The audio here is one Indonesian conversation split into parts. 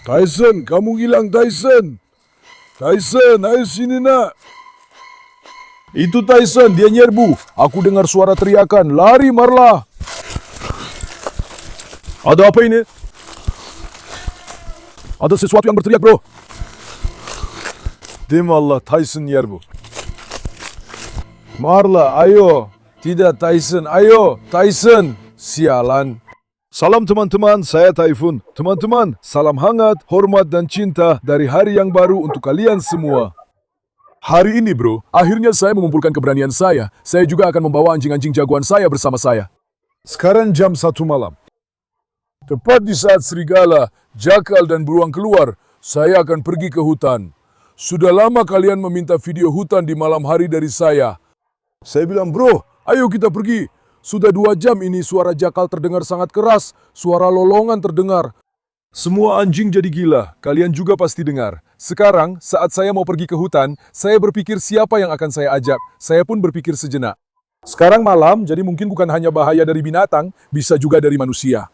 Tyson, kamu hilang Tyson. Tyson, ayo sini nak. Itu Tyson, dia nyerbu. Aku dengar suara teriakan. Lari Marla. Ada apa ini? Ada sesuatu yang berteriak bro. Demi Allah, Tyson nyerbu. Marla, ayo. Tidak Tyson, ayo. Tyson. Sialan. Salam teman-teman, saya Typhoon. Teman-teman, salam hangat, hormat dan cinta dari hari yang baru untuk kalian semua. Hari ini bro, akhirnya saya mengumpulkan keberanian saya. Saya juga akan membawa anjing-anjing jagoan saya bersama saya. Sekarang jam 1 malam. Tepat di saat serigala, jakal dan beruang keluar, saya akan pergi ke hutan. Sudah lama kalian meminta video hutan di malam hari dari saya. Saya bilang, bro, ayo kita pergi. Sudah 2 jam ini suara jakal terdengar sangat keras, suara lolongan terdengar. Semua anjing jadi gila, kalian juga pasti dengar. Sekarang, saat saya mau pergi ke hutan, saya berpikir siapa yang akan saya ajak. Saya pun berpikir sejenak. Sekarang malam, jadi mungkin bukan hanya bahaya dari binatang, bisa juga dari manusia.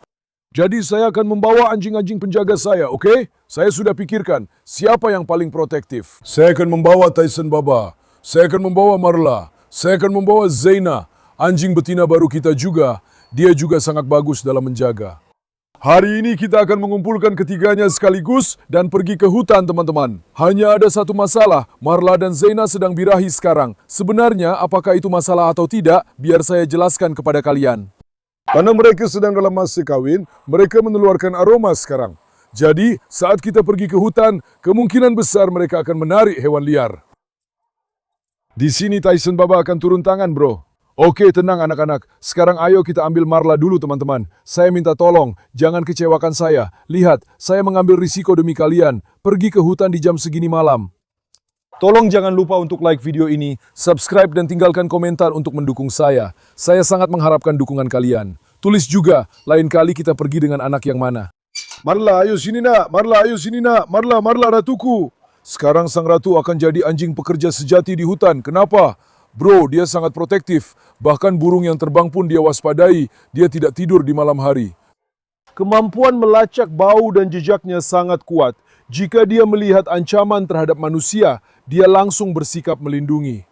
Jadi saya akan membawa anjing-anjing penjaga saya, oke? Saya sudah pikirkan, siapa yang paling protektif. Saya akan membawa Tyson Baba, saya akan membawa Marla, saya akan membawa Zaina. Anjing betina baru kita juga, dia juga sangat bagus dalam menjaga. Hari ini kita akan mengumpulkan ketiganya sekaligus dan pergi ke hutan teman-teman. Hanya ada satu masalah, Marla dan Zaina sedang birahi sekarang. Sebenarnya apakah itu masalah atau tidak, biar saya jelaskan kepada kalian. Karena mereka sedang dalam masa kawin, mereka mengeluarkan aroma sekarang. Jadi saat kita pergi ke hutan, kemungkinan besar mereka akan menarik hewan liar. Di sini Tyson Baba akan turun tangan bro. Oke, tenang anak-anak. Sekarang ayo kita ambil Marla dulu teman-teman. Saya minta tolong, jangan kecewakan saya. Lihat, saya mengambil risiko demi kalian. Pergi ke hutan di jam segini malam. Tolong jangan lupa untuk like video ini, subscribe dan tinggalkan komentar untuk mendukung saya. Saya sangat mengharapkan dukungan kalian. Tulis juga, lain kali kita pergi dengan anak yang mana. Marla, ayo sini nak. Marla, ayo sini nak. Marla, Marla ratuku. Sekarang sang ratu akan jadi anjing pekerja sejati di hutan. Kenapa? Bro, dia sangat protektif. Bahkan burung yang terbang pun dia waspadai. Dia tidak tidur di malam hari. Kemampuan melacak bau dan jejaknya sangat kuat. Jika dia melihat ancaman terhadap manusia, dia langsung bersikap melindungi.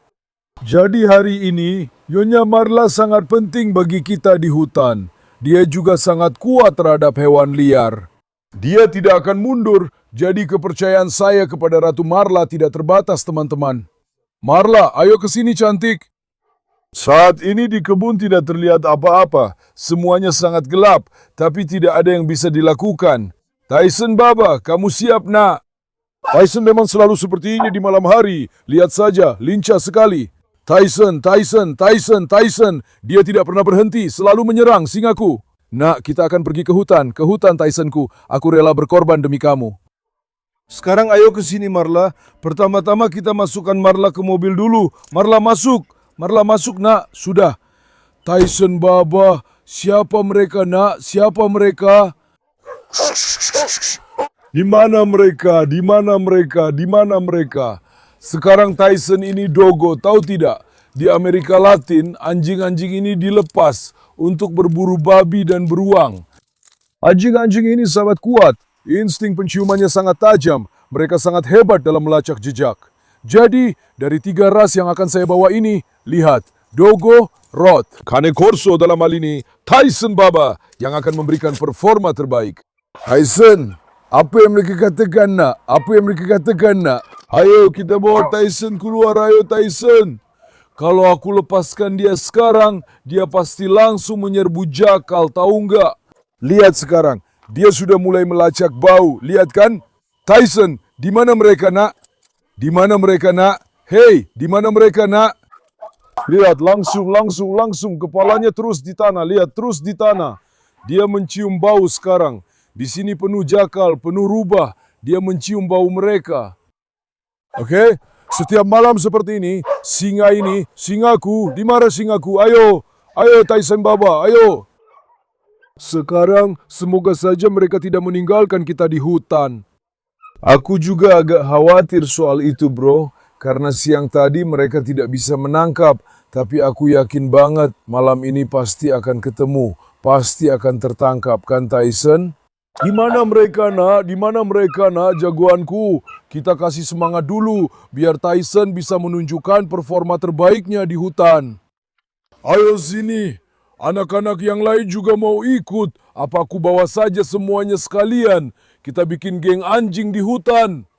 Jadi hari ini, Nyonya Marla sangat penting bagi kita di hutan. Dia juga sangat kuat terhadap hewan liar. Dia tidak akan mundur, jadi kepercayaan saya kepada Ratu Marla tidak terbatas teman-teman. Marla, ayo ke sini cantik. Saat ini di kebun tidak terlihat apa-apa. Semuanya sangat gelap, tapi tidak ada yang bisa dilakukan. Tyson Baba, kamu siap nak? Tyson memang selalu seperti ini di malam hari. Lihat saja, lincah sekali. Tyson. Dia tidak pernah berhenti, selalu menyerang singaku. Nak, kita akan pergi ke hutan Tysonku. Aku rela berkorban demi kamu. Sekarang ayo ke sini Marla. Pertama-tama kita masukkan Marla ke mobil dulu. Marla masuk nak. Sudah. Tyson Baba, siapa mereka nak? Siapa mereka? Di mana mereka? Di mana mereka? Di mana mereka? Sekarang Tyson ini dogo, tahu tidak? Di Amerika Latin, anjing-anjing ini dilepas untuk berburu babi dan beruang. Anjing-anjing ini sangat kuat. Insting penciumannya sangat tajam. Mereka sangat hebat dalam melacak jejak. Jadi, dari 3 ras yang akan saya bawa ini, lihat, Dogo, Rod, Cane Corso dalam hal ini, Tyson Baba yang akan memberikan performa terbaik. Tyson, apa yang mereka katakan nak? Apa yang mereka katakan nak? Ayo kita bawa Tyson keluar, ayo Tyson. Kalau aku lepaskan dia sekarang, dia pasti langsung menyerbu jakal, tahu nggak? Lihat sekarang. Dia sudah mulai melacak bau, lihat kan? Tyson, di mana mereka nak? Di mana mereka nak? Hei, di mana mereka nak? Lihat, langsung, kepalanya terus di tanah, lihat, terus di tanah. Dia mencium bau sekarang. Di sini penuh jakal, penuh rubah. Dia mencium bau mereka. Oke? Setiap malam seperti ini, singaku, di mana singaku? Ayo Tyson Baba, ayo. Sekarang, semoga saja mereka tidak meninggalkan kita di hutan. Aku juga agak khawatir soal itu, bro. Karena siang tadi mereka tidak bisa menangkap. Tapi aku yakin banget malam ini pasti akan ketemu. Pasti akan tertangkap, kan Tyson? Di mana mereka nak? Di mana mereka nak, jagoanku? Kita kasih semangat dulu, biar Tyson bisa menunjukkan performa terbaiknya di hutan. Ayo sini, anak-anak yang lain juga mau ikut. Apa aku bawa saja semuanya sekalian? Kita bikin geng anjing di hutan.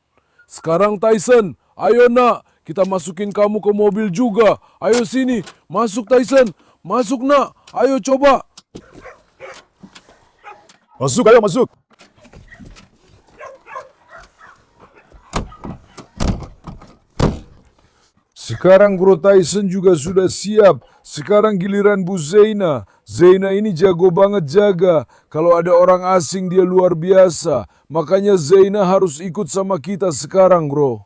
Sekarang Tyson, ayo nak, kita masukin kamu ke mobil juga. Ayo sini, masuk Tyson, masuk nak, ayo coba. Masuk, ayo masuk. Sekarang Bro Tyson juga sudah siap. Sekarang giliran Bu Zeina. Zeina ini jago banget jaga. Kalau ada orang asing dia luar biasa. Makanya Zeina harus ikut sama kita sekarang, Bro.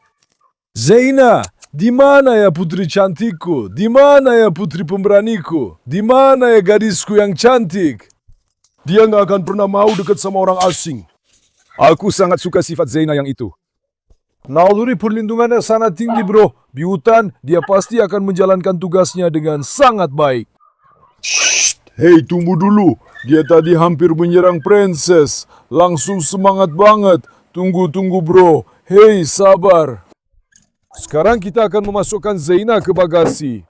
Zeina, di mana ya putri cantikku? Di mana ya putri pemberaniku? Di mana ya gadisku yang cantik? Dia nggak akan pernah mau dekat sama orang asing. Aku sangat suka sifat Zeina yang itu. Naluri perlindungannya sangat tinggi, bro. Di hutan, dia pasti akan menjalankan tugasnya dengan sangat baik. Shh, hei tunggu dulu. Dia tadi hampir menyerang Princess. Langsung semangat banget. Tunggu, bro. Hei, sabar. Sekarang kita akan memasukkan Zeina ke bagasi.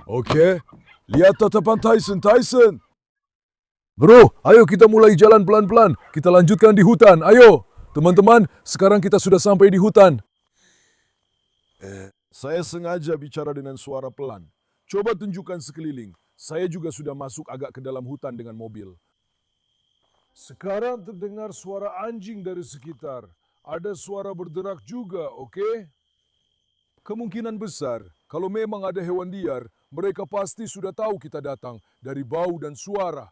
Oke, lihat tatapan Tyson. Bro, ayo kita mulai jalan pelan-pelan. Kita lanjutkan di hutan, ayo. Teman-teman, sekarang kita sudah sampai di hutan. Saya sengaja bicara dengan suara pelan. Coba tunjukkan sekeliling. Saya juga sudah masuk agak ke dalam hutan dengan mobil. Sekarang terdengar suara anjing dari sekitar. Ada suara berderak juga, oke? Kemungkinan besar, kalau memang ada hewan liar, mereka pasti sudah tahu kita datang dari bau dan suara.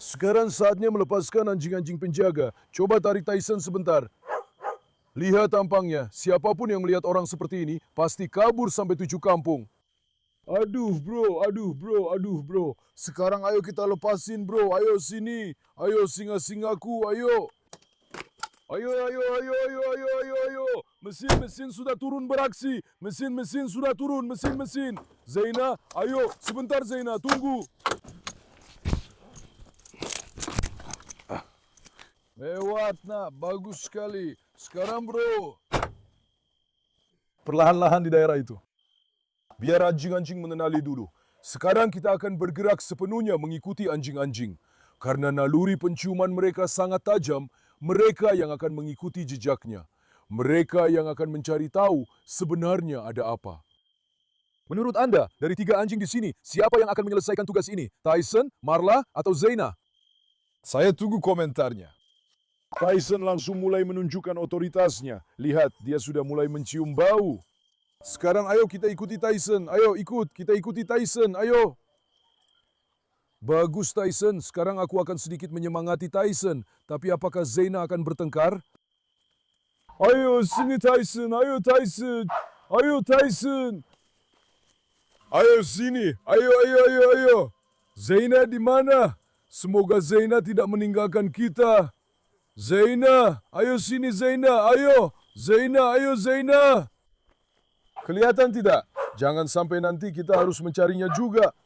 Sekarang saatnya melepaskan anjing-anjing penjaga. Coba tarik Tyson sebentar. Lihat tampangnya. Siapapun yang melihat orang seperti ini pasti kabur sampai 7 kampung. Aduh bro. Sekarang ayo kita lepasin bro. Ayo sini. Ayo singa-singaku. Ayo. Ayo. Mesin sudah turun beraksi. Mesin sudah turun. Mesin. Zeina, ayo. Sebentar Zeina, tunggu. Lewat nak, bagus sekali. Sekarang bro. Perlahan-lahan di daerah itu. Biar anjing-anjing mengenali dulu. Sekarang kita akan bergerak sepenuhnya mengikuti anjing-anjing. Karena naluri penciuman mereka sangat tajam, mereka yang akan mengikuti jejaknya. Mereka yang akan mencari tahu sebenarnya ada apa. Menurut Anda, dari 3 anjing di sini, siapa yang akan menyelesaikan tugas ini? Tyson, Marla, atau Zeina? Saya tunggu komentarnya. Tyson langsung mulai menunjukkan otoritasnya. Lihat, dia sudah mulai mencium bau. Sekarang ayo kita ikuti Tyson. Ayo kita ikuti Tyson. Ayo. Bagus Tyson, sekarang aku akan sedikit menyemangati Tyson. Tapi apakah Zeina akan bertengkar? Ayo sini Tyson, ayo Tyson. Ayo Tyson. Ayo sini, ayo. Zeina di mana? Semoga Zeina tidak meninggalkan kita. Zeina, ayo sini Zeina, ayo. Zeina. Kelihatan tidak? Jangan sampai nanti kita harus mencarinya juga.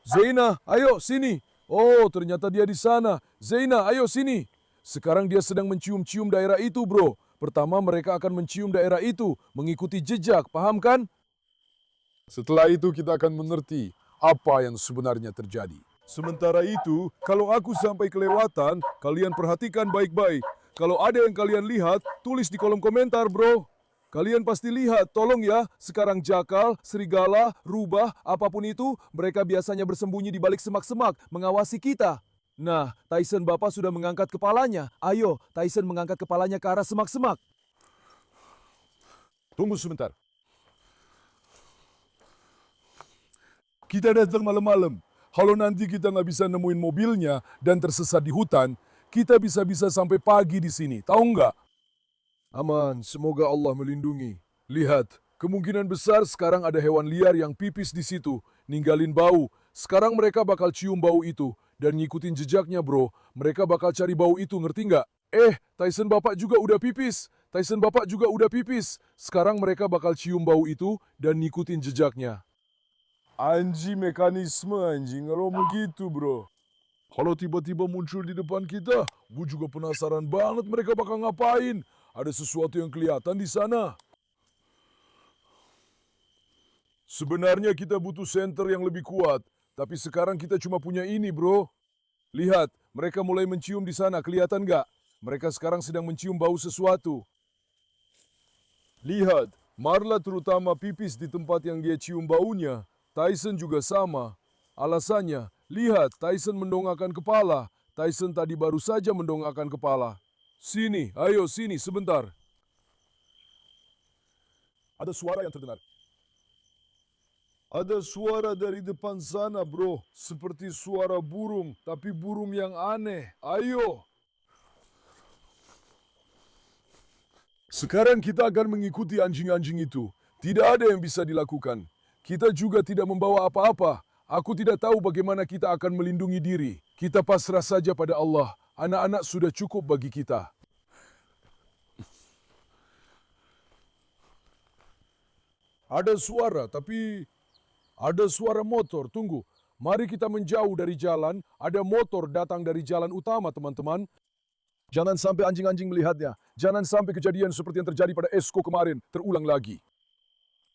Zeina, ayo sini. Oh, ternyata dia di sana. Zeina, ayo sini. Sekarang dia sedang mencium-cium daerah itu, bro. Pertama mereka akan mencium daerah itu, mengikuti jejak, paham kan? Setelah itu kita akan mengerti apa yang sebenarnya terjadi. Sementara itu, kalau aku sampai kelewatan, kalian perhatikan baik-baik. Kalau ada yang kalian lihat, tulis di kolom komentar, bro. Kalian pasti lihat, tolong ya. Sekarang jakal, serigala, rubah, apapun itu, mereka biasanya bersembunyi di balik semak-semak, mengawasi kita. Nah, Tyson Bapak sudah mengangkat kepalanya. Ayo, Tyson mengangkat kepalanya ke arah semak-semak. Tunggu sebentar. Kita datang malam-malam. Kalau nanti kita nggak bisa nemuin mobilnya dan tersesat di hutan, kita bisa-bisa sampai pagi di sini. Tahu nggak? Aman, semoga Allah melindungi. Lihat, kemungkinan besar sekarang ada hewan liar yang pipis di situ, ninggalin bau. Sekarang mereka bakal cium bau itu dan ngikutin jejaknya, bro. Mereka bakal cari bau itu, ngerti nggak? Tyson Bapak juga udah pipis. Sekarang mereka bakal cium bau itu dan ngikutin jejaknya. Anjing mekanisme anjing, kalau begitu bro. Kalau tiba-tiba muncul di depan kita, gue juga penasaran banget mereka bakal ngapain. Ada sesuatu yang kelihatan di sana. Sebenarnya kita butuh center yang lebih kuat, tapi sekarang kita cuma punya ini, bro. Lihat, mereka mulai mencium di sana, kelihatan nggak? Mereka sekarang sedang mencium bau sesuatu. Lihat, Marla terutama pipis di tempat yang dia cium baunya. Tyson juga sama. Alasannya, lihat Tyson mendongakkan kepala. Tyson tadi baru saja mendongakkan kepala. Sini, ayo sini sebentar. Ada suara yang terdengar. Ada suara dari depan sana, bro. Seperti suara burung, tapi burung yang aneh. Ayo. Sekarang kita akan mengikuti anjing-anjing itu. Tidak ada yang bisa dilakukan. Kita juga tidak membawa apa-apa. Aku tidak tahu bagaimana kita akan melindungi diri. Kita pasrah saja pada Allah. Anak-anak sudah cukup bagi kita. Ada suara, tapi ada suara motor. Tunggu, mari kita menjauh dari jalan. Ada motor datang dari jalan utama, teman-teman. Jangan sampai anjing-anjing melihatnya. Jangan sampai kejadian seperti yang terjadi pada Esko kemarin terulang lagi.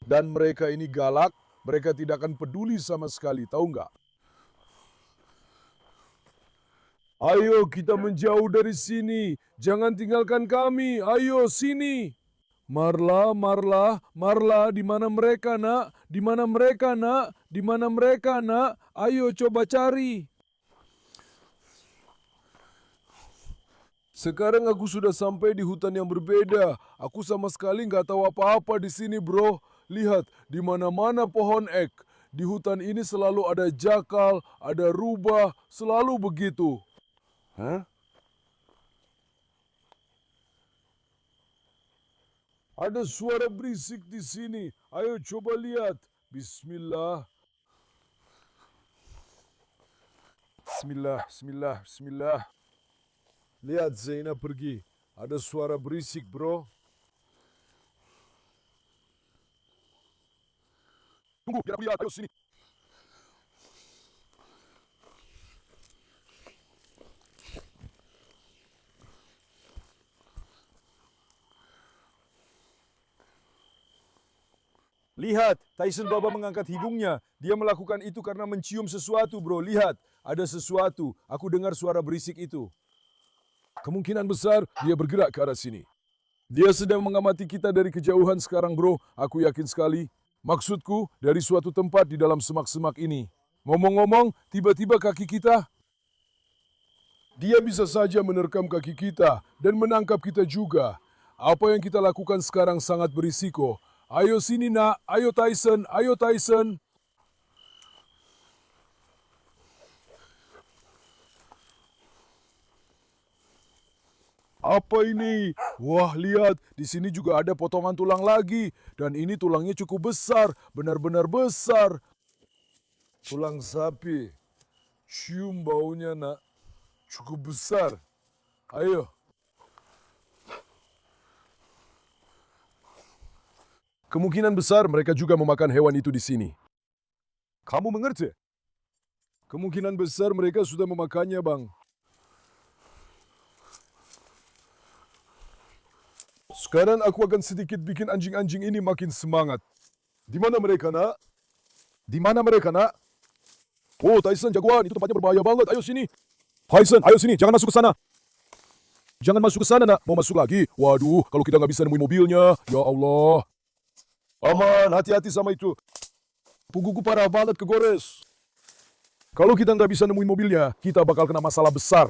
Dan mereka ini galak, mereka tidak akan peduli sama sekali, tahu nggak? Ayo kita menjauh dari sini. Jangan tinggalkan kami. Ayo sini. Marla, Marla, Marla, di mana mereka, nak? Di mana mereka, nak? Di mana mereka, nak? Ayo coba cari. Sekarang aku sudah sampai di hutan yang berbeda. Aku sama sekali nggak tahu apa-apa di sini, bro. Lihat, di mana-mana pohon ek. Di hutan ini selalu ada jakal, ada rubah, selalu begitu. Hah? Ada suara berisik di sini. Ayo coba lihat. Bismillah. Bismillah, bismillah, bismillah. Lihat Zainab pergi. Ada suara berisik, bro. Tunggu, biar aku lihat. Ayo sini. Lihat, Tyson Baba mengangkat hidungnya. Dia melakukan itu karena mencium sesuatu, bro. Lihat, ada sesuatu. Aku dengar suara berisik itu. Kemungkinan besar dia bergerak ke arah sini. Dia sedang mengamati kita dari kejauhan sekarang, bro. Aku yakin sekali. Maksudku, dari suatu tempat di dalam semak-semak ini. Ngomong-ngomong, tiba-tiba kaki kita... Dia bisa saja menerkam kaki kita dan menangkap kita juga. Apa yang kita lakukan sekarang sangat berisiko. Ayo sini, nak. Ayo Tyson. Ayo Tyson. Apa ini? Wah, lihat. Di sini juga ada potongan tulang lagi. Dan ini tulangnya cukup besar. Benar-benar besar. Tulang sapi. Cium baunya, nak. Cukup besar. Ayo. Kemungkinan besar mereka juga memakan hewan itu di sini. Kamu mengerti? Kemungkinan besar mereka sudah memakannya, Bang. Sekarang aku akan sedikit bikin anjing-anjing ini makin semangat. Di mana mereka, nak? Di mana mereka, nak? Oh, Tyson, jagoan. Itu tempatnya berbahaya banget. Ayo sini. Tyson, ayo sini. Jangan masuk ke sana. Jangan masuk ke sana, nak. Mau masuk lagi? Waduh, kalau kita nggak bisa nemuin mobilnya. Ya Allah. Aman, hati-hati sama itu. Pungguku parah banget kegores. Kalau kita nggak bisa nemuin mobilnya, kita bakal kena masalah besar.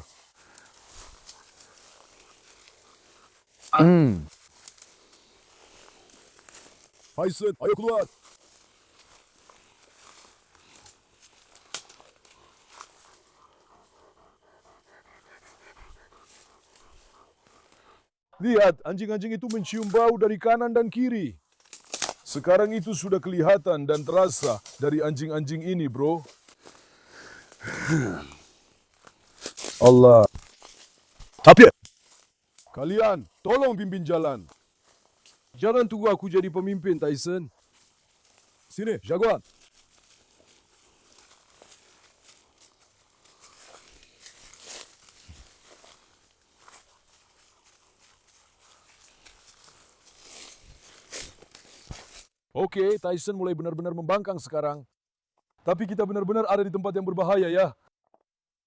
Tyson, ayo keluar. Lihat, anjing-anjing itu mencium bau dari kanan dan kiri. Sekarang itu sudah kelihatan dan terasa dari anjing-anjing ini, bro. Allah. Tapi kalian, tolong pimpin jalan. Jangan tunggu aku jadi pemimpin, Tyson. Sini, jagoan. Oke, Tyson mulai benar-benar membangkang sekarang. Tapi kita benar-benar ada di tempat yang berbahaya ya.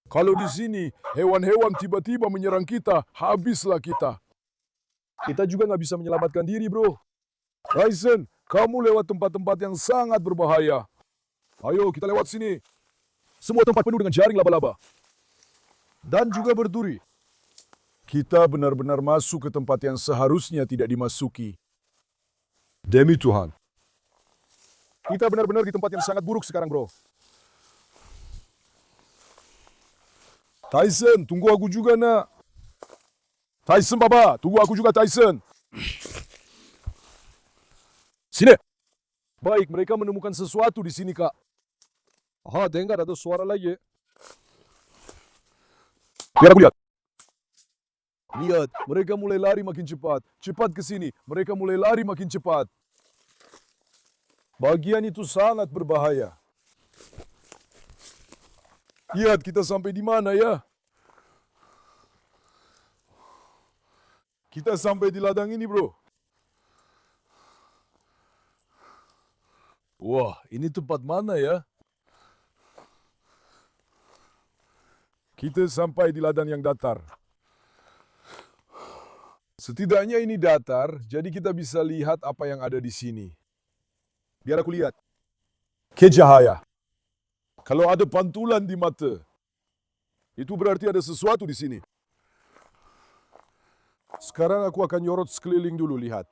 Kalau di sini hewan-hewan tiba-tiba menyerang kita, habislah kita. Kita juga nggak bisa menyelamatkan diri, bro. Tyson, kamu lewat tempat-tempat yang sangat berbahaya. Ayo, kita lewat sini. Semua tempat penuh dengan jaring laba-laba. Dan juga berduri. Kita benar-benar masuk ke tempat yang seharusnya tidak dimasuki. Demi Tuhan. Kita benar-benar di tempat yang sangat buruk sekarang, bro. Tyson, tunggu aku juga, nak. Tyson, Papa. Tunggu aku juga, Tyson. Sini. Baik, mereka menemukan sesuatu di sini, Kak. Dengar ada suara lagi. Biar aku lihat. Lihat, mereka mulai lari makin cepat. Cepat ke sini. Mereka mulai lari makin cepat. Bagian itu sangat berbahaya. Lihat, kita sampai di mana ya? Kita sampai di ladang ini, bro. Wah, ini tempat mana ya? Kita sampai di ladang yang datar. Setidaknya ini datar, jadi kita bisa lihat apa yang ada di sini. Biar aku lihat. Cahaya. Kalau ada pantulan di mata, itu berarti ada sesuatu di sini. Sekarang aku akan nyorot sekeliling dulu, lihat.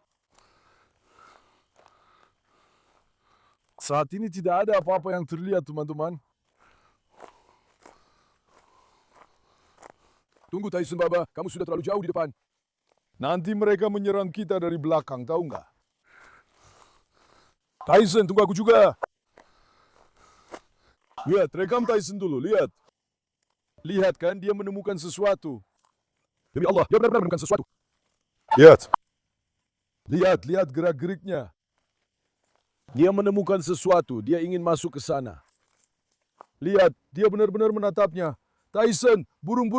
Saat ini tidak ada apa-apa yang terlihat, teman-teman. Tunggu, Tyson, Baba. Kamu sudah terlalu jauh di depan. Nanti mereka menyerang kita dari belakang, tahu nggak? Tyson, tunggu aku juga. Lihat, rekam Tyson dulu, lihat. Lihat kan, dia menemukan sesuatu. Demi Allah, dia benar-benar menemukan sesuatu. Lihat. Lihat gerak-geriknya. Dia menemukan sesuatu, dia ingin masuk ke sana. Lihat, dia benar-benar menatapnya. Tyson, burung.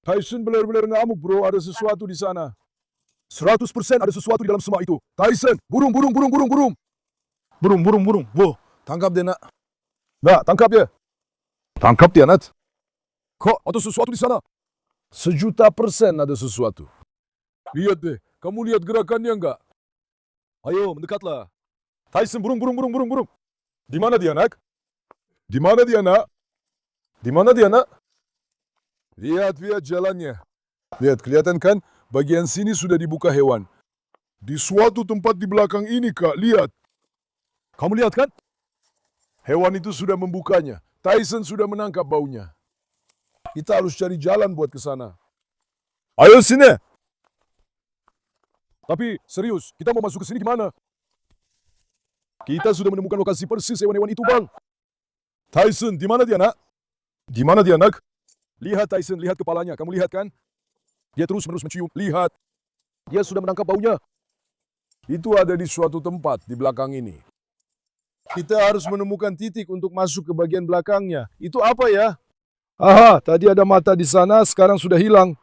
Tyson benar-benar ngamuk, bro. Ada sesuatu di sana. 100% ada sesuatu di dalam semua itu. Tyson, burung. Burung. Wow, tangkap dia, nak. Nak, tangkap dia. Tangkap dia, nak. Kok ada sesuatu di sana? 1,000,000% ada sesuatu. Lihat deh, kamu lihat gerakannya enggak? Ayo, mendekatlah. Tyson, burung. Di mana dia, nak? Di mana dia, nak? Lihat jalannya. Lihat, kelihatan kan? Bagian sini sudah dibuka hewan. Di suatu tempat di belakang ini, Kak. Lihat. Kamu lihat kan? Hewan itu sudah membukanya. Tyson sudah menangkap baunya. Kita harus cari jalan buat ke sana. Ayo sini. Tapi serius, kita mau masuk ke sini gimana? Kita sudah menemukan lokasi persis hewan-hewan itu, Bang. Tyson, di mana dia, nak? Di mana dia, nak? Lihat, Tyson, lihat kepalanya. Kamu lihat kan? Dia terus-menerus mencium. Lihat. Dia sudah menangkap baunya. Itu ada di suatu tempat di belakang ini. Kita harus menemukan titik untuk masuk ke bagian belakangnya. Itu apa ya? Tadi ada mata di sana, sekarang sudah hilang.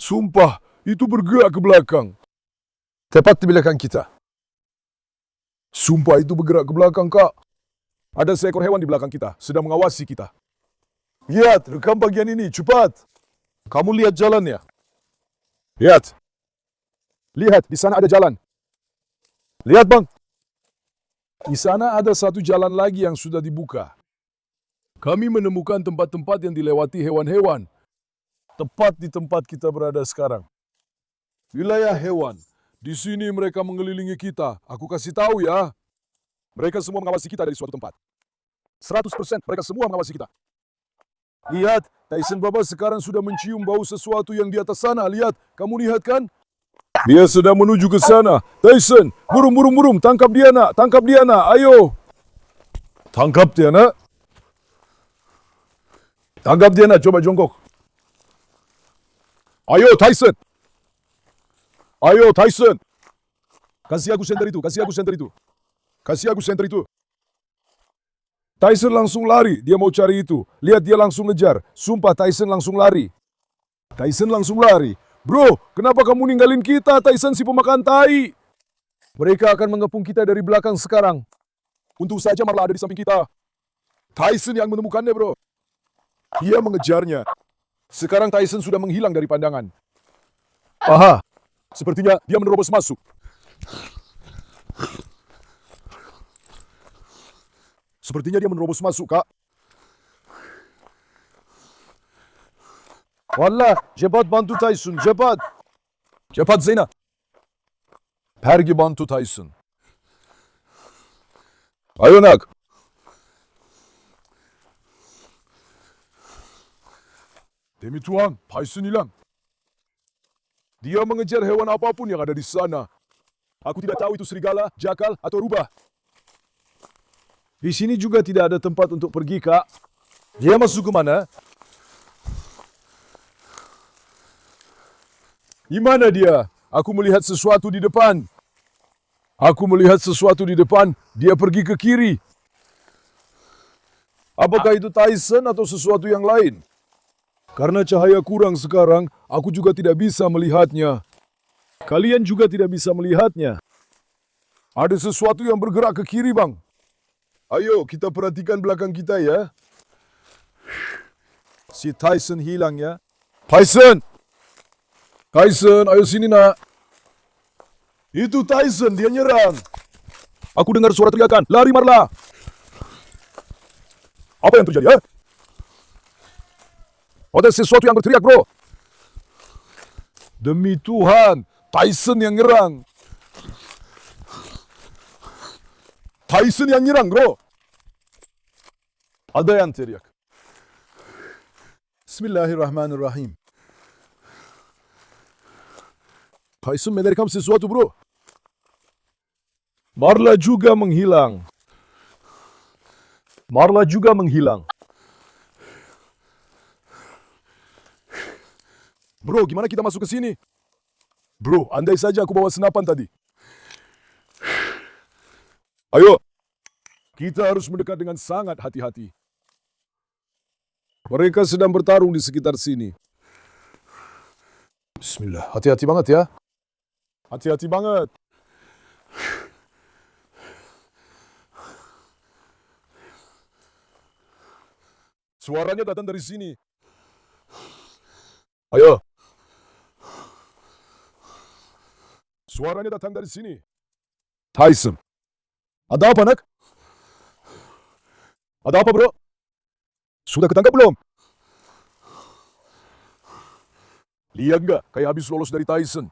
Sumpah, itu bergerak ke belakang. Tepat di belakang kita. Sumpah, itu bergerak ke belakang, Kak. Ada seekor hewan di belakang kita, sedang mengawasi kita. Lihat, rekam bagian ini, cepat. Kamu lihat jalannya. Lihat. Lihat, di sana ada jalan. Lihat, Bang. Di sana ada satu jalan lagi yang sudah dibuka. Kami menemukan tempat-tempat yang dilewati hewan-hewan. Tepat di tempat kita berada sekarang. Wilayah hewan. Di sini mereka mengelilingi kita. Aku kasih tahu ya. Mereka semua mengawasi kita dari suatu tempat. 100% mereka semua mengawasi kita. Lihat, Tyson, Baba sekarang sudah mencium bau sesuatu yang di atas sana. Lihat, kamu lihat kan? Dia sedang menuju ke sana. Tyson, burung. Tangkap dia, nak. Ayo. Tangkap dia, nak. Coba jongkok. Ayo, Tyson. Kasih aku senter itu. Tyson langsung lari, dia mau cari itu. Lihat dia langsung ngejar. Sumpah Tyson langsung lari. Tyson langsung lari. Bro, kenapa kamu ninggalin kita, Tyson si pemakan tai? Mereka akan mengepung kita dari belakang sekarang. Untung saja Marla ada di samping kita. Tyson yang menemukannya, bro. Dia mengejarnya. Sekarang Tyson sudah menghilang dari pandangan. Aha, sepertinya dia menerobos masuk. Sepertinya dia menerobos masuk, Kak. Wallah, cepat bantu Tyson, cepat. Cepat Zeyna. Pergi bantu Tyson. Ayo nak. Demi Tuhan, Tyson hilang. Dia mengejar hewan apapun yang ada di sana. Aku tidak tahu itu serigala, jakal, atau rubah. Di sini juga tidak ada tempat untuk pergi, Kak. Dia masuk ke mana? Di mana dia? Aku melihat sesuatu di depan. Aku melihat sesuatu di depan. Dia pergi ke kiri. Apakah itu Tyson atau sesuatu yang lain? Karena cahaya kurang sekarang, aku juga tidak bisa melihatnya. Kalian juga tidak bisa melihatnya. Ada sesuatu yang bergerak ke kiri, Bang. Ayo, kita perhatikan belakang kita ya. Si Tyson hilang ya. Tyson! Tyson, ayo sini nak. Itu Tyson, dia nyerang. Aku dengar suara teriakan. Lari Marla. Apa yang terjadi ya? Ada sesuatu yang berteriak, bro. Demi Tuhan, Tyson yang nyerang. Tyson yang nyerang, bro. Ada yang teriak. Bismillahirrahmanirrahim. Tyson menerekam sesuatu, bro. Marla juga menghilang. Marla juga menghilang. Bro, gimana kita masuk ke sini? Bro, andai saja aku bawa senapan tadi. Ayo. Kita harus mendekat dengan sangat hati-hati. Mereka sedang bertarung di sekitar sini. Bismillah, hati-hati banget ya. Hati-hati banget. Suaranya datang dari sini. Ayo. Suaranya datang dari sini. Tyson. Ada apa, nak? Ada apa, bro? Sudah ketangkap belum? Lihat nggak? Kayak habis lolos dari Tyson.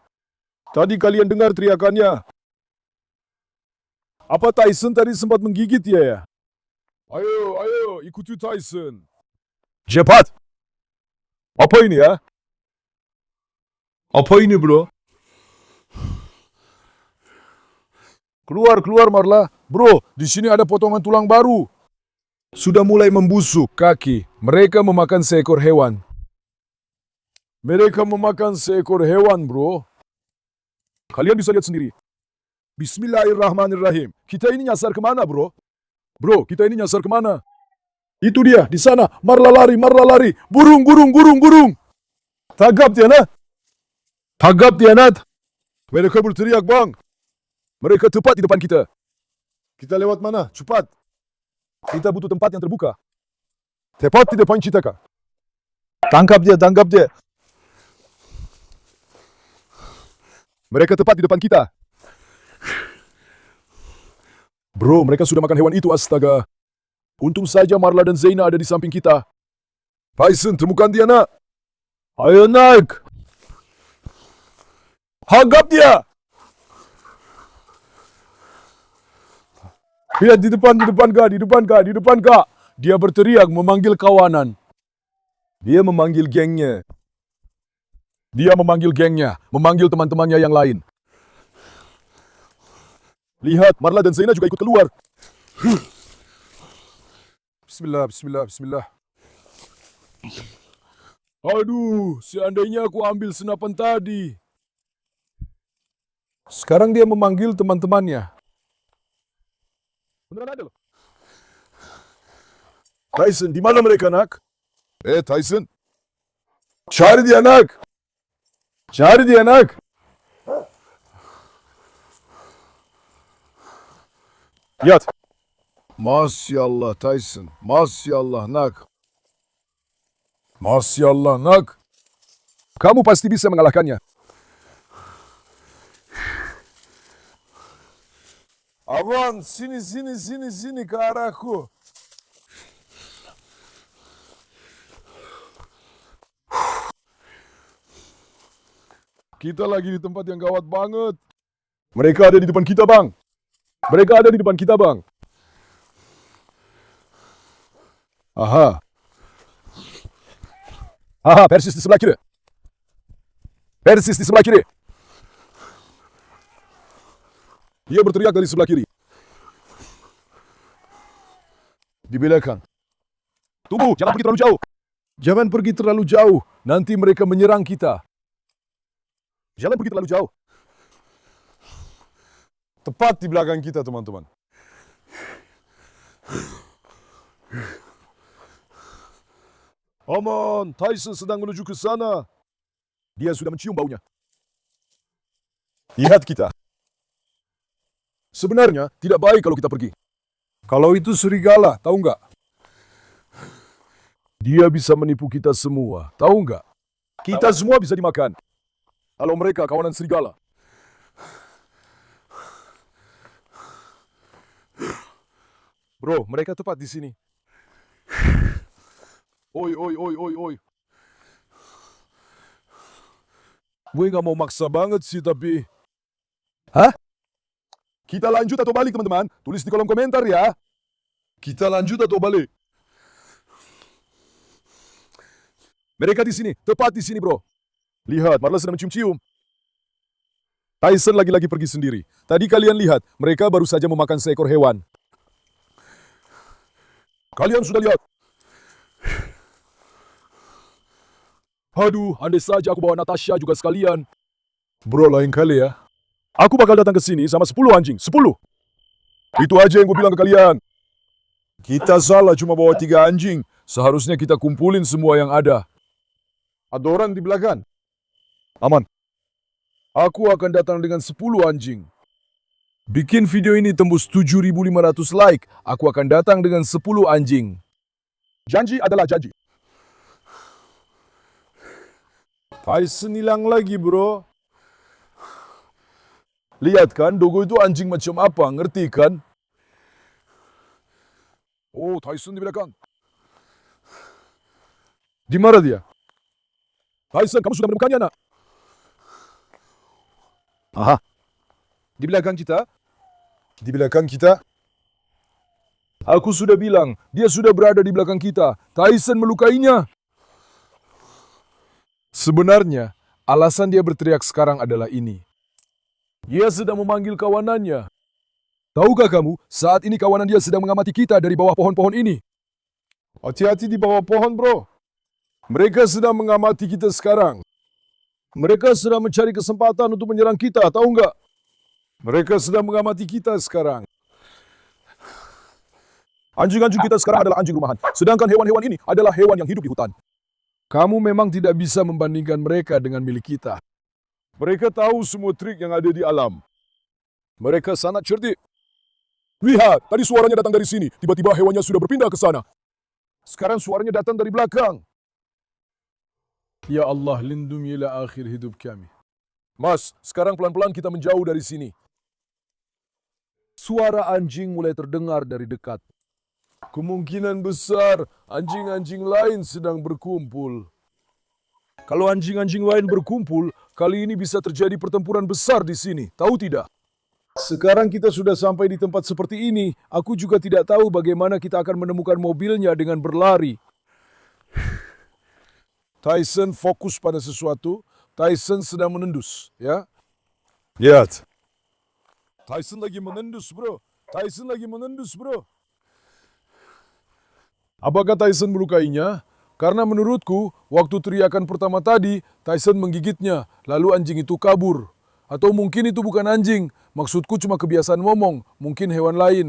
Tadi kalian dengar teriakannya. Apa Tyson tadi sempat menggigit dia ya? Ayo, ikuti Tyson. Cepat! Apa ini ya? Apa ini, bro? Keluar Marla. Bro, di sini ada potongan tulang baru. Sudah mulai membusuk kaki. Mereka memakan seekor hewan. Mereka memakan seekor hewan, bro. Kalian bisa lihat sendiri. Bismillahirrahmanirrahim. Kita ini nyasar kemana, bro? Bro, kita ini nyasar kemana? Itu dia, di sana. Marla lari. Burung. Tangkap dia, Nat. Tangkap dia, Nat. Mereka berteriak, bang. Mereka tepat di depan kita. Kita lewat mana? Cepat. Kita butuh tempat yang terbuka. Tepat di depan kita, Kak. Tangkap dia. Mereka tepat di depan kita. Bro, mereka sudah makan hewan itu, astaga. Untung saja Marla dan Zeyna ada di samping kita. Tyson, temukan dia, nak. Ayo, naik. Hanggap dia. Lihat di depan, Kak. Dia berteriak memanggil kawanan. Dia memanggil gengnya. Memanggil teman-temannya yang lain. Lihat, Marla dan Zeyna juga ikut keluar. Bismillah. Aduh, seandainya aku ambil senapan tadi. Sekarang dia memanggil teman-temannya. Beneran ada loh. Tyson, di mana mereka, nak? Tyson. Cari dia, nak. Cari dia, nak. Lihat. Masya Allah, Tyson. Masya Allah, nak. Masya Allah, nak. Kamu pasti bisa mengalahkannya. Abang, sini ke arahku. Kita lagi di tempat yang gawat banget. Mereka ada di depan kita, bang. Mereka ada di depan kita, bang. Aha. Aha, Persis di sebelah kiri. Persis di sebelah kiri. Dia berteriak dari sebelah kiri. Di belakang. Tunggu, jangan pergi terlalu jauh. Jangan pergi terlalu jauh. Nanti mereka menyerang kita. Jangan pergi terlalu jauh. Tepat di belakang kita, teman-teman. Aman, Tyson sedang menuju ke sana. Dia sudah mencium baunya. Lihat kita. Sebenarnya tidak baik kalau kita pergi. Kalau itu serigala, tahu nggak? Dia bisa menipu kita semua, tahu nggak? Kita semua bisa dimakan. Kalau mereka kawanan serigala. Bro, mereka tepat di sini. Oi. Gue nggak mau maksa banget sih, tapi... Hah? Kita lanjut atau balik, teman-teman? Tulis di kolom komentar ya. Kita lanjut atau balik? Mereka di sini, tepat di sini, bro. Lihat, Marla sedang mencium-cium. Tyson lagi-lagi pergi sendiri. Tadi kalian lihat, mereka baru saja memakan seekor hewan. Kalian sudah lihat? Aduh, andai saja aku bawa Natasha juga sekalian. Bro, lain kali ya. Aku bakal datang ke sini sama 10 anjing. 10. Itu aja yang gue bilang ke kalian. Kita salah cuma bawa 3 anjing. Seharusnya kita kumpulin semua yang ada. Ada orang di belakang. Aman. Aku akan datang dengan 10 anjing. Bikin video ini tembus 7.500 like. Aku akan datang dengan 10 anjing. Janji adalah janji. Tyson hilang lagi, bro. Lihat kan, Dogo itu anjing macam apa, ngerti kan? Oh, Tyson di belakang. Di mana dia? Tyson, kamu sudah menemukannya, nak? Aha. Di belakang kita? Di belakang kita? Aku sudah bilang, dia sudah berada di belakang kita. Tyson melukainya. Sebenarnya, alasan dia berteriak sekarang adalah ini. Dia sedang memanggil kawanannya. Tahukah kamu, saat ini kawanan dia sedang mengamati kita dari bawah pohon-pohon ini. Hati-hati di bawah pohon, bro. Mereka sedang mengamati kita sekarang. Mereka sedang mencari kesempatan untuk menyerang kita, tahu nggak? Mereka sedang mengamati kita sekarang. Anjing-anjing kita sekarang adalah anjing rumahan, sedangkan hewan-hewan ini adalah hewan yang hidup di hutan. Kamu memang tidak bisa membandingkan mereka dengan milik kita. Mereka tahu semua trik yang ada di alam. Mereka sangat cerdik. Lihat, tadi suaranya datang dari sini. Tiba-tiba hewannya sudah berpindah ke sana. Sekarang suaranya datang dari belakang. Ya Allah, lindungilah akhir hidup kami. Mas, sekarang pelan-pelan kita menjauh dari sini. Suara anjing mulai terdengar dari dekat. Kemungkinan besar anjing-anjing lain sedang berkumpul. Kalau anjing-anjing lain berkumpul, kali ini bisa terjadi pertempuran besar di sini. Tahu tidak? Sekarang kita sudah sampai di tempat seperti ini. Aku juga tidak tahu bagaimana kita akan menemukan mobilnya dengan berlari. Tyson fokus pada sesuatu. Tyson sedang menendus, ya. Lihat. Tyson lagi menendus, bro. Tyson lagi menendus, bro. Apakah Tyson melukainya? Karena menurutku, waktu teriakan pertama tadi, Tyson menggigitnya, lalu anjing itu kabur. Atau mungkin itu bukan anjing, maksudku cuma kebiasaan ngomong, mungkin hewan lain.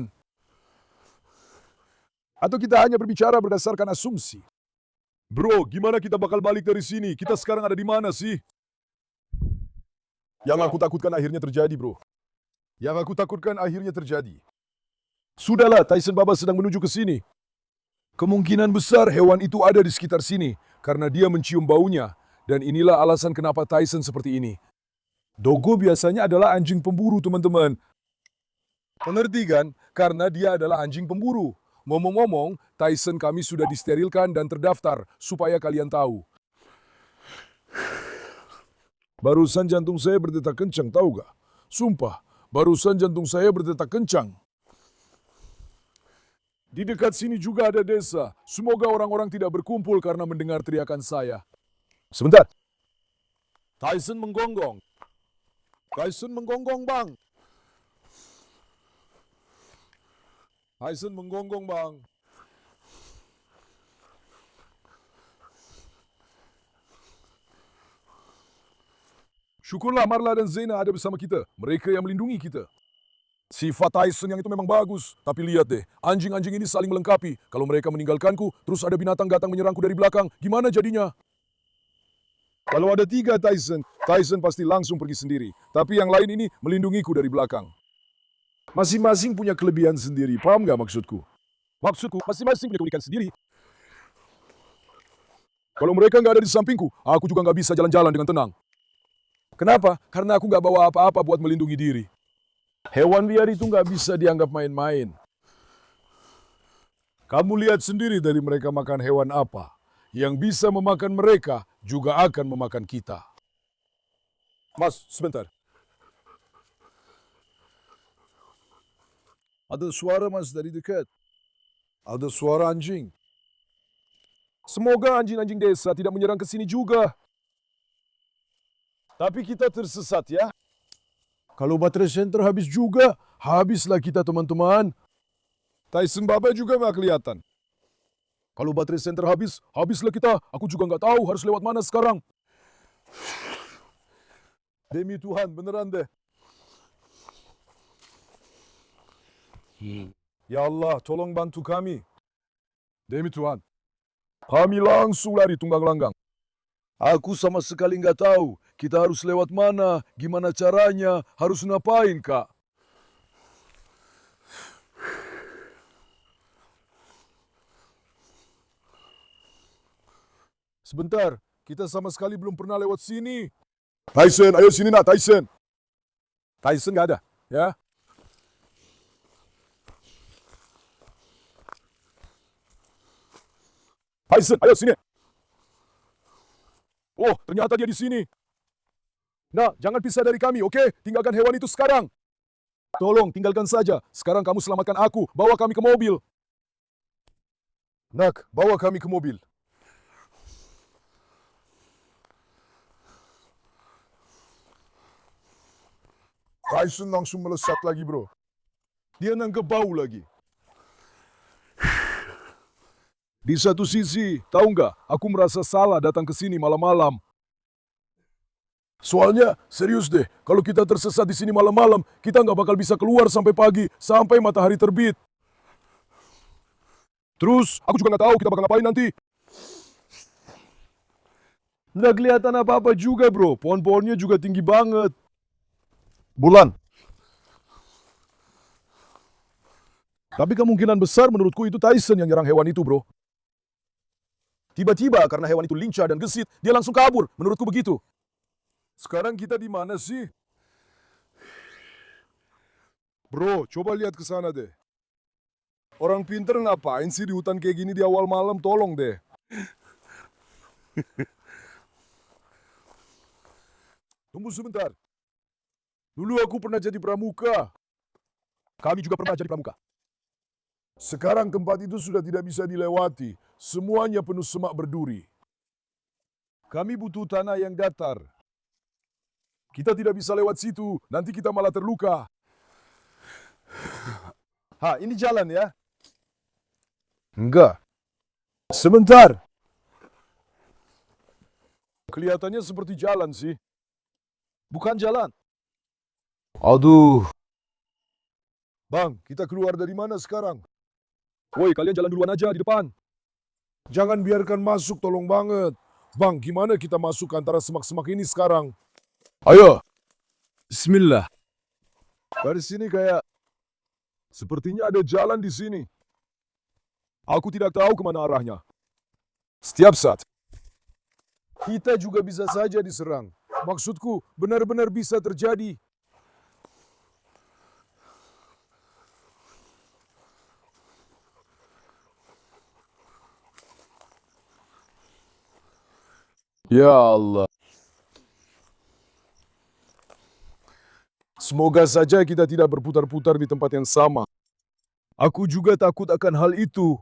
Atau kita hanya berbicara berdasarkan asumsi? Bro, gimana kita bakal balik dari sini? Kita sekarang ada di mana sih? Yang aku takutkan akhirnya terjadi, bro. Yang aku takutkan akhirnya terjadi. Sudahlah, Tyson Baba sedang menuju ke sini. Kemungkinan besar hewan itu ada di sekitar sini, karena dia mencium baunya. Dan inilah alasan kenapa Tyson seperti ini. Dogo biasanya adalah anjing pemburu, teman-teman. Mengerti kan? Karena dia adalah anjing pemburu. Ngomong-ngomong, Tyson kami sudah disterilkan dan terdaftar, supaya kalian tahu. Barusan jantung saya berdetak kencang, tahu gak? Sumpah, barusan jantung saya berdetak kencang. Di dekat sini juga ada desa. Semoga orang-orang tidak berkumpul karena mendengar teriakan saya. Sebentar. Tyson menggonggong. Tyson menggonggong, Bang. Tyson menggonggong, Bang. Syukurlah Marla dan Zena ada bersama kita. Mereka yang melindungi kita. Sifat Tyson yang itu memang bagus. Tapi lihat deh, anjing-anjing ini saling melengkapi. Kalau mereka meninggalkanku, terus ada binatang datang menyerangku dari belakang, gimana jadinya? Kalau ada 3 Tyson, Tyson pasti langsung pergi sendiri. Tapi yang lain ini melindungiku dari belakang. Masing-masing punya kelebihan sendiri, paham gak maksudku? Maksudku, masing-masing punya keunikan sendiri. Kalau mereka nggak ada di sampingku, aku juga nggak bisa jalan-jalan dengan tenang. Kenapa? Karena aku nggak bawa apa-apa buat melindungi diri. Hewan liar itu nggak bisa dianggap main-main. Kamu lihat sendiri dari mereka makan hewan apa. Yang bisa memakan mereka juga akan memakan kita. Mas, sebentar. Ada suara, Mas, dari dekat. Ada suara anjing. Semoga anjing-anjing desa tidak menyerang ke sini juga. Tapi kita tersesat ya. Kalau baterai center habis juga, habislah kita, teman-teman. Tyson Baba juga nggak kelihatan. Kalau baterai center habis, habislah kita. Aku juga nggak tahu harus lewat mana sekarang. Demi Tuhan, beneran deh. Ya Allah, tolong bantu kami. Demi Tuhan. Kami langsung lari tunggang langgang. Aku sama sekali nggak tahu kita harus lewat mana, gimana caranya, harus ngapain, Kak. Sebentar, kita sama sekali belum pernah lewat sini. Tyson, ayo sini nak, Tyson. Tyson nggak ada, ya. Tyson, ayo sini. Oh, ternyata dia di sini. Nah, jangan pisah dari kami, oke? Tinggalkan hewan itu sekarang. Tolong, tinggalkan saja. Sekarang kamu selamatkan aku. Bawa kami ke mobil. Nak, bawa kami ke mobil. Tyson langsung melesat lagi, bro. Dia nangkep bau lagi. Di satu sisi, tahu nggak, aku merasa salah datang ke sini malam-malam. Soalnya, serius deh, kalau kita tersesat di sini malam-malam, kita nggak bakal bisa keluar sampai pagi, sampai matahari terbit. Terus, aku juga nggak tahu kita bakal ngapain nanti. Nggak kelihatan apa-apa juga, bro. Pohon-pohonnya juga tinggi banget. Bulan. Tapi kemungkinan besar menurutku itu Tyson yang nyerang hewan itu, bro. Tiba-tiba karena hewan itu lincah dan gesit, dia langsung kabur. Menurutku begitu. Sekarang kita di mana sih? Bro, coba lihat ke sana deh. Orang pinter ngapain sih di hutan kayak gini di awal malam? Tolong deh. Tunggu sebentar. Dulu aku pernah jadi pramuka. Kami juga pernah jadi pramuka. Sekarang tempat itu sudah tidak bisa dilewati. Semuanya penuh semak berduri. Kami butuh tanah yang datar. Kita tidak bisa lewat situ, nanti kita malah terluka. Ha, ini jalan ya? Enggak. Sebentar. Kelihatannya seperti jalan sih. Bukan jalan. Aduh. Bang, kita keluar dari mana sekarang? Woi, kalian jalan duluan aja di depan. Jangan biarkan masuk, tolong banget. Bang, gimana kita masuk ke antara semak-semak ini sekarang? Ayo. Bismillah. Dari sini kayak... Sepertinya ada jalan di sini. Aku tidak tahu kemana arahnya. Setiap saat. Kita juga bisa saja diserang. Maksudku, benar-benar bisa terjadi. Ya Allah. Semoga saja kita tidak berputar-putar di tempat yang sama. Aku juga takut akan hal itu.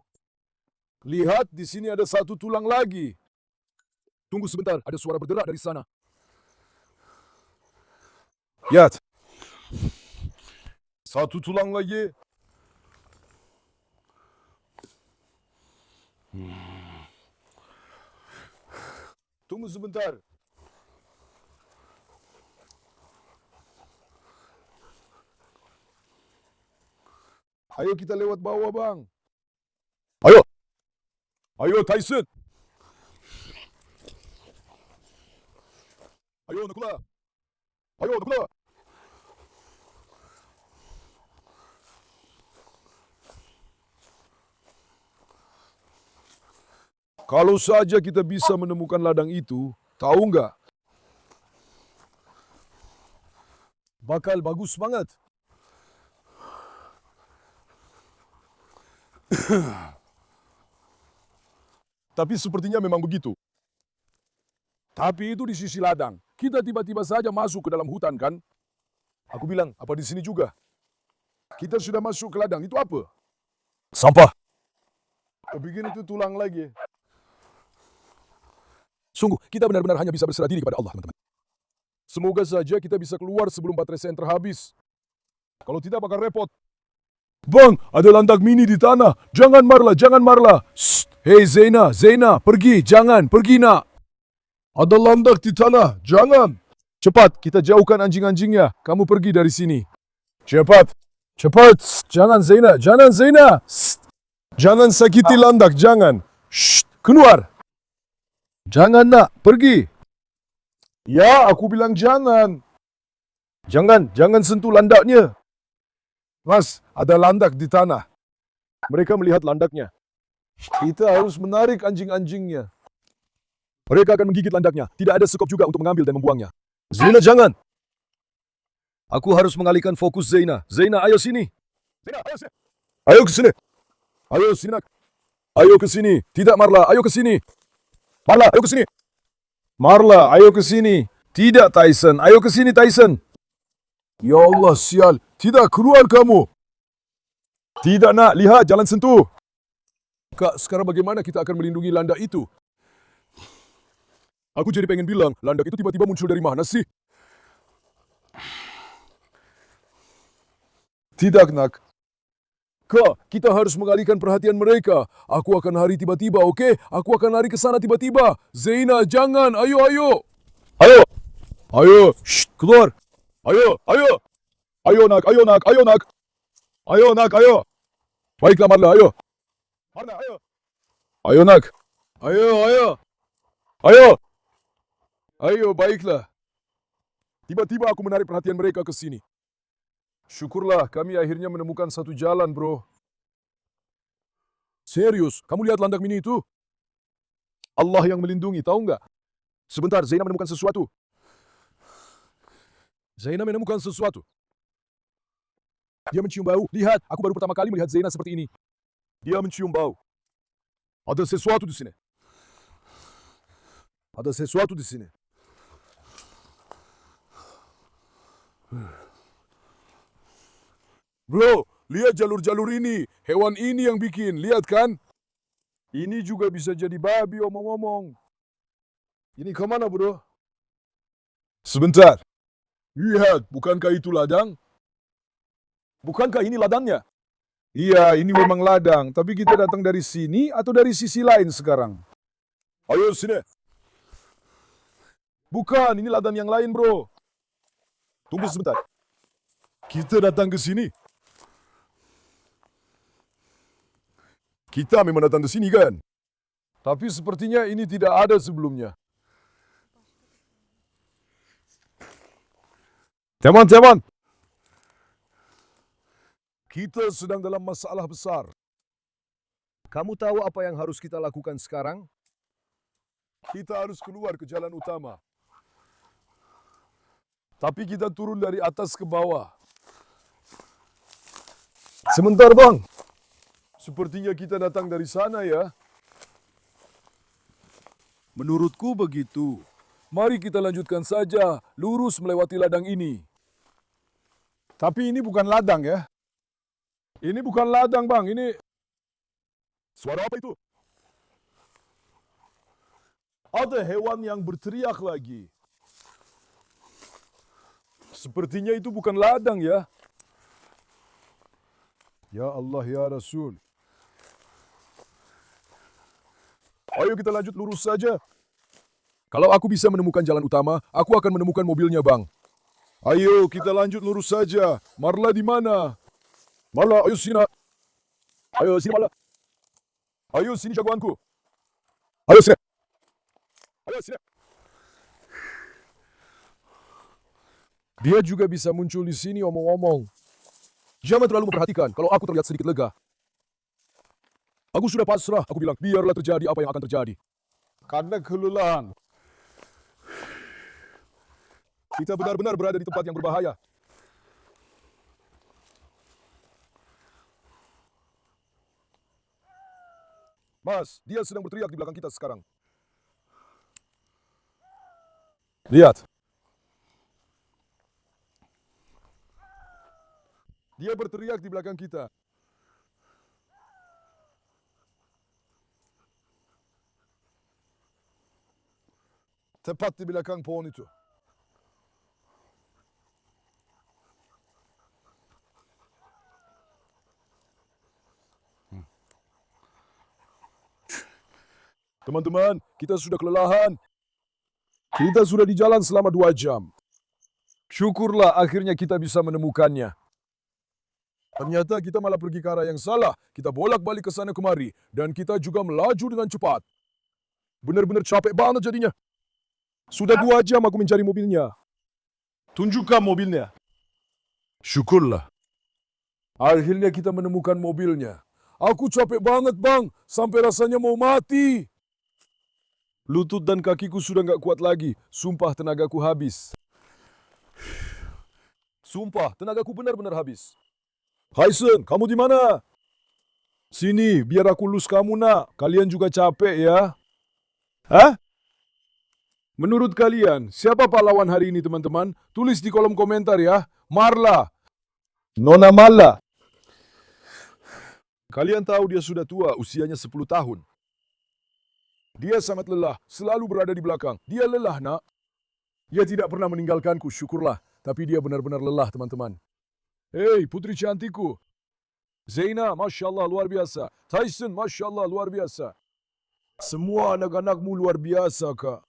Lihat, di sini ada satu tulang lagi. Tunggu sebentar, ada suara bergerak dari sana. Lihat. Satu tulang lagi. Tunggu sebentar. Ayo kita lewat bawah, Bang. Ayo. Ayo, Tyson. Ayo, Nakula. Ayo, Nakula. Kalau saja kita bisa menemukan ladang itu, tahu nggak? Bakal bagus banget. Tapi sepertinya memang begitu. Tapi itu di sisi ladang. Kita tiba-tiba saja masuk ke dalam hutan, kan? Aku bilang, apa di sini juga? Kita sudah masuk ke ladang, itu apa? Sampah. Aku pikir itu tulang lagi. Sungguh, kita benar-benar hanya bisa berserah diri kepada Allah, teman-teman. Semoga saja kita bisa keluar sebelum baterai sen terhabis. Kalau tidak bakal repot. Bang, ada landak mini di tanah. Jangan Marla, jangan Marla. Shh. Hei Zaina, Zaina, pergi, jangan, pergi nak. Ada landak di tanah, jangan. Cepat, kita jauhkan anjing-anjingnya. Kamu pergi dari sini. Cepat, cepat. Jangan Zaina, jangan Zaina. Shh. Jangan sakiti landak, jangan. Shh, keluar. Jangan nak, pergi. Ya, aku bilang jangan. Jangan sentuh landaknya. Mas, ada landak di tanah. Mereka melihat landaknya. Kita harus menarik anjing-anjingnya. Mereka akan menggigit landaknya. Tidak ada sekop juga untuk mengambil dan membuangnya. Zaina, jangan. Aku harus mengalihkan fokus Zaina. Zaina, ayo sini. Zaina, ayo sini. Ayo ke sini. Ayo sini, nak. Ayo ke sini. Tidak, Marla, ayo ke sini. Marla, ayo ke sini. Marla, ayo ke sini. Tidak, Tyson. Ayo ke sini, Tyson. Ya Allah, sial. Tidak, keluar kamu. Tidak nak, lihat, jangan sentuh. Kak, sekarang bagaimana kita akan melindungi landak itu? Aku jadi pengen bilang, landak itu tiba-tiba muncul dari mana sih? Tidak, nak. Kak, kita harus mengalihkan perhatian mereka. Aku akan lari tiba-tiba, oke? Aku akan lari ke sana tiba-tiba. Zaina, jangan. Ayo, ayo. Ayo. Ayo. Shh, keluar. Ayo, ayo. Ayo, nak. Ayo, nak. Ayo, nak. Ayo, nak. Ayo. Baiklah, Marla. Ayo. Marla, ayo. Ayo, nak. Ayo, ayo. Ayo. Ayo, baiklah. Tiba-tiba aku menarik perhatian mereka ke sini. Syukurlah kami akhirnya menemukan satu jalan, bro. Serius, kamu lihat landak mini itu? Allah yang melindungi, tahu nggak? Sebentar, Zaina menemukan sesuatu. Zaina menemukan sesuatu. Dia mencium bau. Lihat, aku baru pertama kali melihat Zaina seperti ini. Dia mencium bau. Ada sesuatu di sini. Ada sesuatu di sini. Bro, lihat jalur-jalur ini. Hewan ini yang bikin. Lihat kan? Ini juga bisa jadi babi, omong-omong. Ini kemana, bro? Sebentar. Lihat, bukankah itu ladang? Bukankah ini ladangnya? Iya, ini memang ladang. Tapi kita datang dari sini atau dari sisi lain sekarang? Ayo sini. Bukan, ini ladang yang lain, bro. Tunggu sebentar. Kita datang ke sini. Kita memang datang ke sini kan? Tapi sepertinya ini tidak ada sebelumnya. Teman-teman, kita sedang dalam masalah besar. Kamu tahu apa yang harus kita lakukan sekarang? Kita harus keluar ke jalan utama. Tapi kita turun dari atas ke bawah. Sebentar bang. Sepertinya kita datang dari sana ya. Menurutku begitu. Mari kita lanjutkan saja, lurus melewati ladang ini. Tapi ini bukan ladang ya. Ini bukan ladang bang, ini... Suara apa itu? Ada hewan yang berteriak lagi. Sepertinya itu bukan ladang ya. Ya Allah ya Rasul. Ayo kita lanjut lurus saja. Kalau aku bisa menemukan jalan utama, aku akan menemukan mobilnya, Bang. Ayo kita lanjut lurus saja. Marla di mana? Marla, ayo sini. Ayo sini Marla. Ayo sini jagoanku. Ayo sini. Ayo sini. Dia juga bisa muncul di sini omong-omong. Jangan terlalu memperhatikan kalau aku terlihat sedikit lega. Aku sudah pasrah, aku bilang, biarlah terjadi apa yang akan terjadi. Karena kelelahan. Kita benar-benar berada di tempat yang berbahaya. Mas, dia sedang berteriak di belakang kita sekarang. Lihat. Dia berteriak di belakang kita. Tepat di belakang pohon itu. Teman-teman, kita sudah kelelahan. Kita sudah di jalan selama 2 jam. Syukurlah akhirnya kita bisa menemukannya. Ternyata kita malah pergi ke arah yang salah. Kita bolak-balik ke sana kemari. Dan kita juga melaju dengan cepat. Benar-benar capek banget jadinya. Sudah 2 jam aku mencari mobilnya. Tunjukkan mobilnya. Syukurlah. Akhirnya kita menemukan mobilnya. Aku capek banget bang. Sampai rasanya mau mati. Lutut dan kakiku sudah nggak kuat lagi. Sumpah tenagaku habis. Sumpah tenagaku benar-benar habis. Hyson, kamu di mana? Sini, biar aku lus kamu nak. Kalian juga capek ya. Hah? Menurut kalian, siapa pahlawan hari ini teman-teman? Tulis di kolom komentar ya. Marla. Nona Marla. Kalian tahu dia sudah tua, usianya 10 tahun. Dia sangat lelah, selalu berada di belakang. Dia lelah, nak. Dia tidak pernah meninggalkanku, syukurlah. Tapi dia benar-benar lelah, teman-teman. Hei, putri cantikku. Zaina, Masya Allah, luar biasa. Tyson, Masya Allah, luar biasa. Semua anak-anakmu luar biasa, Kak.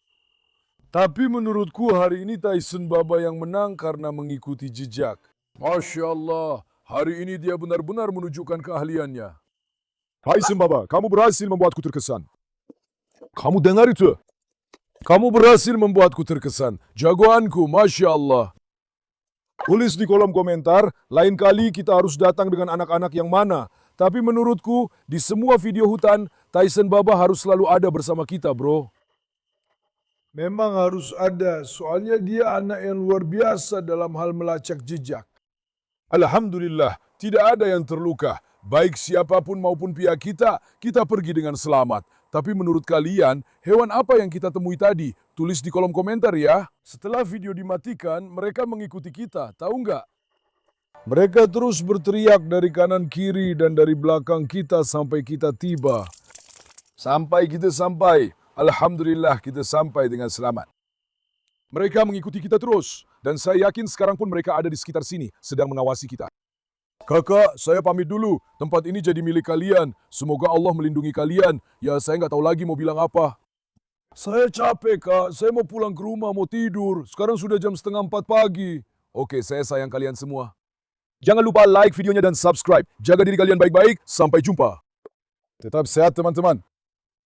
Tapi menurutku hari ini Tyson Baba yang menang karena mengikuti jejak. Masya Allah, hari ini dia benar-benar menunjukkan keahliannya. Tyson Baba, kamu berhasil membuatku terkesan. Kamu dengar itu? Kamu berhasil membuatku terkesan. Jagoanku, Masya Allah. Tulis di kolom komentar, lain kali kita harus datang dengan anak-anak yang mana. Tapi menurutku, di semua video hutan, Tyson Baba harus selalu ada bersama kita, bro. Memang harus ada, soalnya dia anak yang luar biasa dalam hal melacak jejak. Alhamdulillah, tidak ada yang terluka. Baik siapapun maupun pihak kita pergi dengan selamat. Tapi menurut kalian, hewan apa yang kita temui tadi? Tulis di kolom komentar ya. Setelah video dimatikan, mereka mengikuti kita, tahu nggak? Mereka terus berteriak dari kanan kiri dan dari belakang kita sampai kita tiba. Sampai kita sampai. Alhamdulillah kita sampai dengan selamat. Mereka mengikuti kita terus. Dan saya yakin sekarang pun mereka ada di sekitar sini, sedang mengawasi kita. Kakak, saya pamit dulu. Tempat ini jadi milik kalian. Semoga Allah melindungi kalian. Ya, saya nggak tahu lagi mau bilang apa. Saya capek, Kak. Saya mau pulang ke rumah, mau tidur. Sekarang sudah jam 3:30 pagi. Oke, saya sayang kalian semua. Jangan lupa like videonya dan subscribe. Jaga diri kalian baik-baik. Sampai jumpa. Tetap sehat teman-teman.